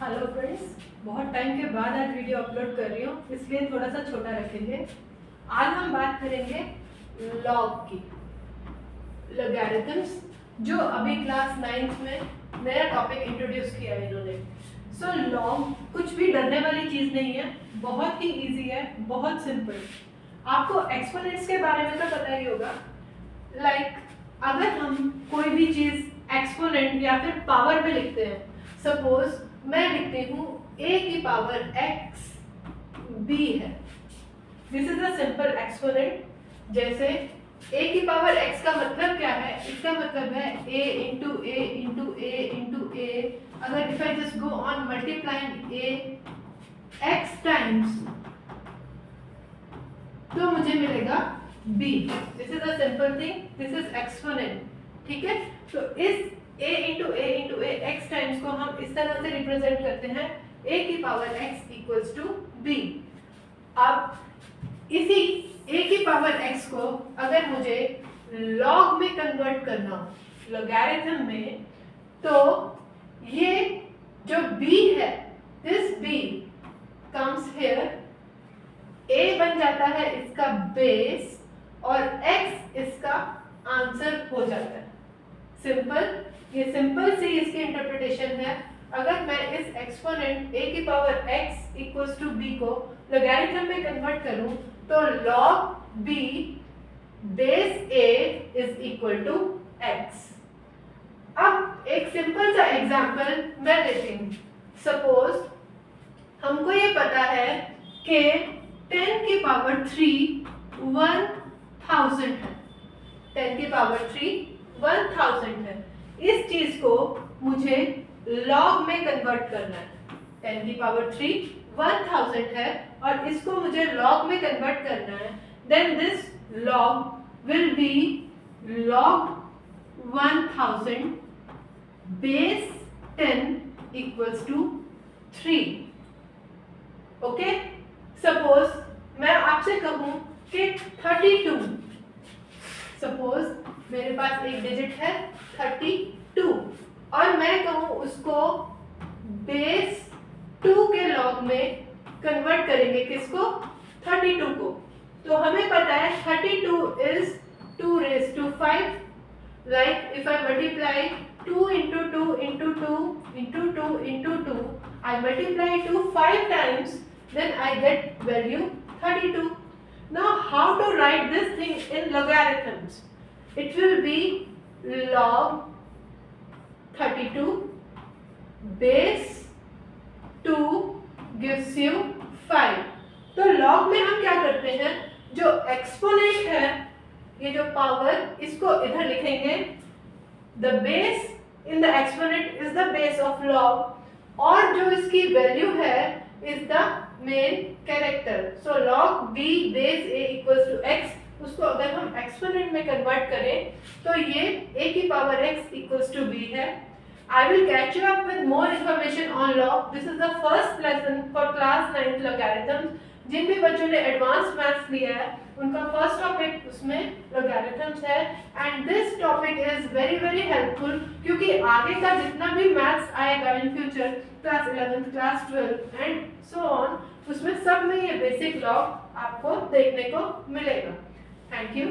Hello friends, बहुत time के बाद आज वीडियो अपलोड कर रही हूँ, इसलिए थोड़ा सा छोटा रखेंगे। आज हम बात करेंगे लॉग की, लॉगरिथम्स, जो अभी क्लास 9th में नया टॉपिक इंट्रोड्यूस किया है इन्होंने। सो लॉग कुछ भी डरने वाली चीज़ नहीं है, बहुत ही इजी है, बहुत सिंपल। आपको एक्सपोनेंट्स के बारे में तो पता ही होगा। अगर हम कोई भी चीज़ एक्सपोनेंट या फिर पावर में लिखते हैं, सपोज मैं लिखती हूँ a की पावर x b है। This is a simple exponent. जैसे a की पावर x का मतलब क्या है? इसका मतलब है a into a into a into a। अगर if I just go on multiplying a x times, तो मुझे मिलेगा b। This is a simple thing, this is exponent. ठीक है, तो इस a into a x times को हम इस तरह से रिप्रेजेंट करते हैं, a की power x equals to b। अब इसी a की पावर x को अगर मुझे log में कन्वर्ट करना हो, लॉगरिथम में, तो ये जो b है, this b comes here, a बन जाता है इसका बेस और x इसका आंसर हो जाता है। सिंपल, ये सिंपल सी इसकी इंटरप्रिटेशन है। अगर मैं इस एक्सपोनेंट a की power x equals to b को लॉगरिथम में कन्वर्ट करूं, तो log b base a is equal to x। अब एक सिंपल सा एग्जांपल मैं लेती हूं। सपोज हमको ये पता है कि 10 की पावर 3 1000 है। 10 की पावर 3 1000 है। इस चीज को मुझे लॉग में कन्वर्ट करना है। 10 की पावर 3 1000 है और इसको मुझे लॉग में कन्वर्ट करना है। Then this log will be log 1000 base 10 equals to 3। Okay, suppose मैं आपसे कहूं कि 32, सपोज मेरे पास एक डिजिट है 32 और मैं कहूं उसको बेस 2 के लॉग में कन्वर्ट करेंगे। किसको? 32 को। तो हमें पता है 32 is 2 raise to 5। Like if I multiply 2 into 2 into 2 into 2 into 2, I multiply 2 5 times, then I get value 32. Now how to write this thing in logarithms? It will be log 32 base 2 gives you 5. तो log में हम क्या करते हैं, जो exponent है, ये जो पावर, इसको इधर लिखेंगे। The base in the exponent is the base of log, और जो इसकी वैल्यू है is the main character. So log b base a equals to x, उसको अगर हम एक्सपोनेंट में कन्वर्ट करें तो ये a की power x equals to b है। I will catch you up with more information on log. This is the first lesson for class 9th logarithms. जिन भी बच्चों ने एडवांस मैथ्स लिया है, उनका फर्स्ट टॉपिक उसमें लॉगरिथम्स है। And this topic is very very helpful, क्योंकि आगे का जितना भी मैथ्स आएगा in future, class 11th class 12 and so on, उसमें सब में ये बेसिक लॉग आपको देखने को मिलेगा। Thank you.